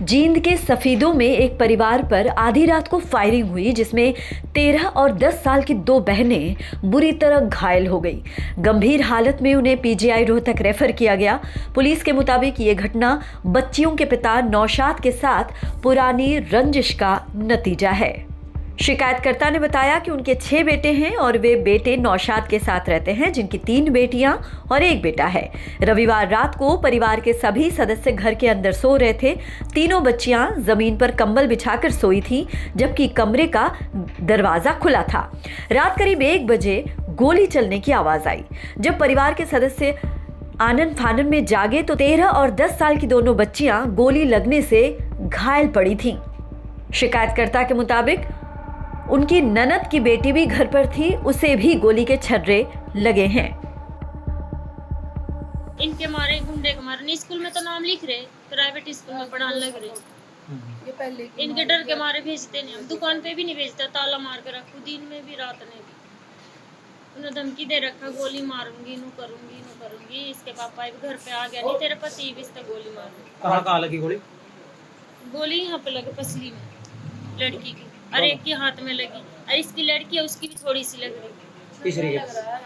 जींद के सफीदों में एक परिवार पर आधी रात को फायरिंग हुई, जिसमें 13 और 10 साल की दो बहनें बुरी तरह घायल हो गई। गंभीर हालत में उन्हें पीजीआई रोहतक रेफर किया गया। पुलिस के मुताबिक ये घटना बच्चियों के पिता नौशाद के साथ पुरानी रंजिश का नतीजा है। शिकायतकर्ता ने बताया कि उनके 6 बेटे हैं और वे बेटे नौशाद के साथ रहते हैं, जिनकी 3 बेटियां और 1 बेटा है। रविवार रात को परिवार के सभी सदस्य घर के अंदर सो रहे थे। तीनों बच्चियां जमीन पर कंबल बिछाकर सोई थीं, जबकि कमरे का दरवाजा खुला था। रात करीब 1 बजे गोली चलने की आवाज आई। जब परिवार के सदस्य आनन फानन में जागे तो 13 और 10 साल की दोनों बच्चियां गोली लगने से घायल पड़ी थीं। शिकायतकर्ता के मुताबिक उनकी ननद की बेटी भी घर पर थी, उसे भी गोली के छर्रे लगे हैं। इनके मारे गुंडे के मारे स्कूल में तो नाम लिख रहे, प्राइवेट स्कूल में पढ़ाने लग रहे। ये पहले इनके डर के मारे भेजते नहीं, हम दुकान पे भी नहीं भेजता, ताला मार के रखू, दिन में भी रात में भी। उन्हें धमकी दे रखा, गोली मारूंगी, नू करूंगी। इसके पापा भी घर पे आ गया, नहीं तेरे पति भी इसका गोली मारूंगी। कहाँ लगी गोली? गोली यहाँ पे लगी पसली में, लड़की की, और एक के हाथ में लगी, और इसकी लड़की है उसकी भी थोड़ी सी लग रही। तीसरी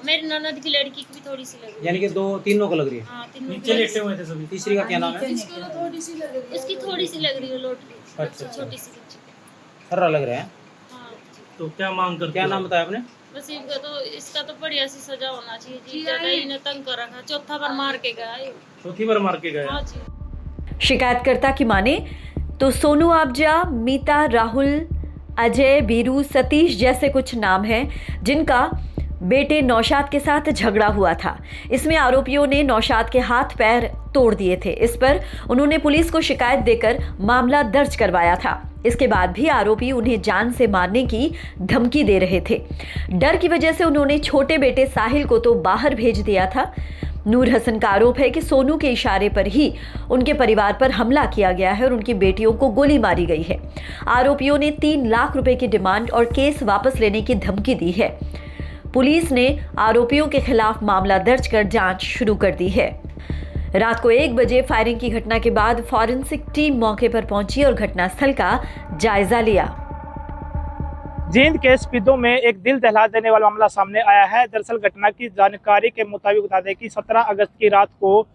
मेरी ननद की लड़की की भी थोड़ी सी लग रही, यानी कि 2-3 को लग रही है। हाँ, तीनों नीचे लेटे हुए थे सभी। तीसरी का क्या नाम है? उसकी थोड़ी सी लग रही है, लोटरी अच्छा। छोटी सी बच्ची। सर्रा लग रहे हैं। हाँ, तो क्या मांग करते क्या हो? नाम बताया आपने? बस इसका तो बढ़िया सी सजा होना चाहिए जी। ज्यादा इन्हें तंग कर रखा, चौथा बार मार के गया ये। चौथी बार मार के गए। हाँ जी। शिकायतकर्ता की माने तो सोनू आपजा, मीता, राहुल, अजय, बीरू, सतीश जैसे कुछ नाम हैं जिनका बेटे नौशाद के साथ झगड़ा हुआ था। इसमें आरोपियों ने नौशाद के हाथ पैर तोड़ दिए थे। इस पर उन्होंने पुलिस को शिकायत देकर मामला दर्ज करवाया था। इसके बाद भी आरोपी उन्हें जान से मारने की धमकी दे रहे थे। डर की वजह से उन्होंने छोटे बेटे साहिल को तो बाहर भेज दिया था। नूर हसन का आरोप है कि सोनू के इशारे पर ही उनके परिवार पर हमला किया गया है और उनकी बेटियों को गोली मारी गई है। आरोपियों ने 3 लाख रुपए की डिमांड और केस वापस लेने की धमकी दी है। पुलिस ने आरोपियों के खिलाफ मामला दर्ज कर जांच शुरू कर दी है। रात को 1 बजे फायरिंग की घटना के बाद फॉरेंसिक टीम मौके पर पहुंची और घटनास्थल का जायजा लिया। जींद के सफीदों में एक दिल दहला देने वाला मामला सामने आया है। दरअसल घटना की जानकारी के मुताबिक बता दें कि 17 अगस्त की रात को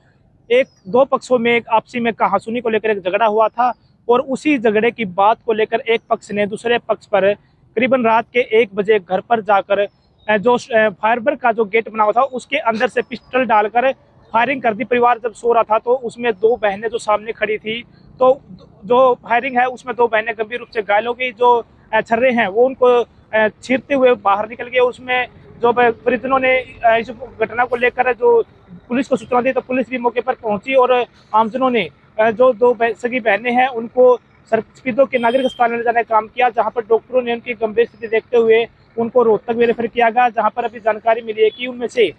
दो पक्षों में एक आपसी में कहासुनी को लेकर एक झगड़ा हुआ था और उसी झगड़े की बात को लेकर एक पक्ष ने दूसरे पक्ष पर करीबन रात के 1 बजे घर पर जाकर जो फायरवर्क का जो गेट बना हुआ था उसके अंदर से पिस्टल डालकर फायरिंग कर दी। परिवार जब सो रहा था तो उसमें 2 बहनें जो सामने खड़ी थी, तो जो फायरिंग है उसमें 2 बहनें गंभीर रूप से घायल हो गई। जो छर्रे हैं वो उनको चीरते हुए बाहर निकल गए। उसमें जो परिजनों ने इस घटना को लेकर जो पुलिस को सूचना दी तो पुलिस भी मौके पर पहुंची और आमजनों ने जो 2 सगी बहनें हैं उनको सफीदों के नागरिक अस्पताल में ले जाने का काम किया, जहां पर डॉक्टरों ने उनकी गंभीर स्थिति देखते हुए उनको रोहतक में रेफर किया गया, जहां पर अभी जानकारी मिली है कि उनमें से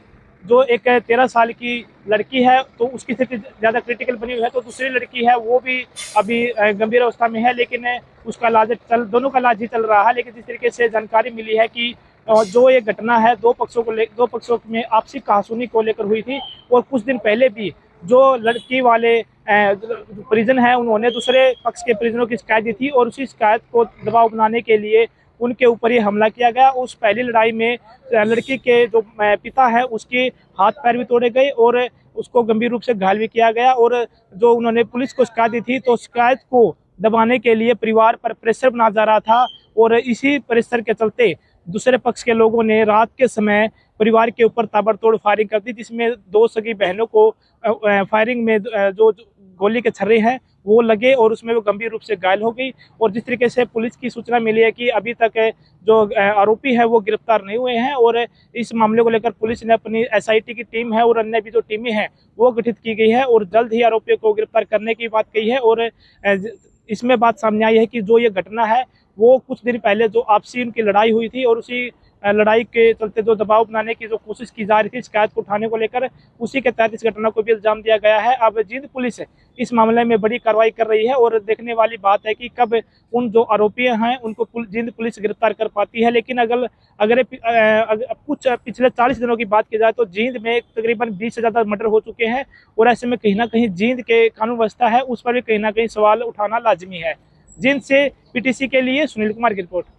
जो एक 13 साल की लड़की है तो उसकी स्थिति ज़्यादा क्रिटिकल बनी हुई है, तो दूसरी लड़की है वो भी अभी गंभीर अवस्था में है, लेकिन उसका दोनों का इलाज ही चल रहा है। लेकिन जिस तरीके से जानकारी मिली है कि जो ये घटना है 2 पक्षों में आपसी कहासुनी को लेकर हुई थी और कुछ दिन पहले भी जो लड़की वाले परिजन हैं उन्होंने दूसरे पक्ष के परिजनों की शिकायत दी थी और उसी शिकायत को दबाव बनाने के लिए उनके ऊपर ही हमला किया गया। उस पहली लड़ाई में लड़की के जो पिता है उसके हाथ पैर भी तोड़े गए और उसको गंभीर रूप से घायल भी किया गया और जो उन्होंने पुलिस को शिकायत दी थी तो शिकायत को दबाने के लिए परिवार पर प्रेशर बना जा रहा था और इसी प्रेशर के चलते दूसरे पक्ष के लोगों ने रात के समय परिवार के ऊपर ताबड़तोड़ फायरिंग कर दी, जिसमें 2 सगी बहनों को फायरिंग में जो गोली के छर्रे हैं वो लगे और उसमें वो गंभीर रूप से घायल हो गई। और जिस तरीके से पुलिस की सूचना मिली है कि अभी तक जो आरोपी है वो गिरफ्तार नहीं हुए हैं और इस मामले को लेकर पुलिस ने अपनी SIT की टीम है और अन्य भी जो टीमें हैं वो गठित की गई है और जल्द ही आरोपियों को गिरफ्तार करने की बात कही है। और इसमें बात सामने आई है कि जो ये घटना है वो कुछ दिन पहले जो आपसी उनकी लड़ाई हुई थी और उसी लड़ाई के चलते जो दबाव बनाने की जो कोशिश की जा रही थी शिकायत को उठाने को लेकर, उसी के तहत इस घटना को भी इल्जाम दिया गया है। अब जींद पुलिस इस मामले में बड़ी कार्रवाई कर रही है और देखने वाली बात है कि कब उन जो आरोपी हैं उनको जींद पुलिस गिरफ्तार कर पाती है। लेकिन अगर कुछ पिछले 40 दिनों की बात की जाए तो जींद में तकरीबन 20 से ज़्यादा मर्डर हो चुके हैं और ऐसे में कहीं ना कहीं जींद के कानून व्यवस्था है उस पर भी कहीं ना कहीं सवाल उठाना लाजमी है। जींद से पीटीसी के लिए सुनील कुमार की रिपोर्ट।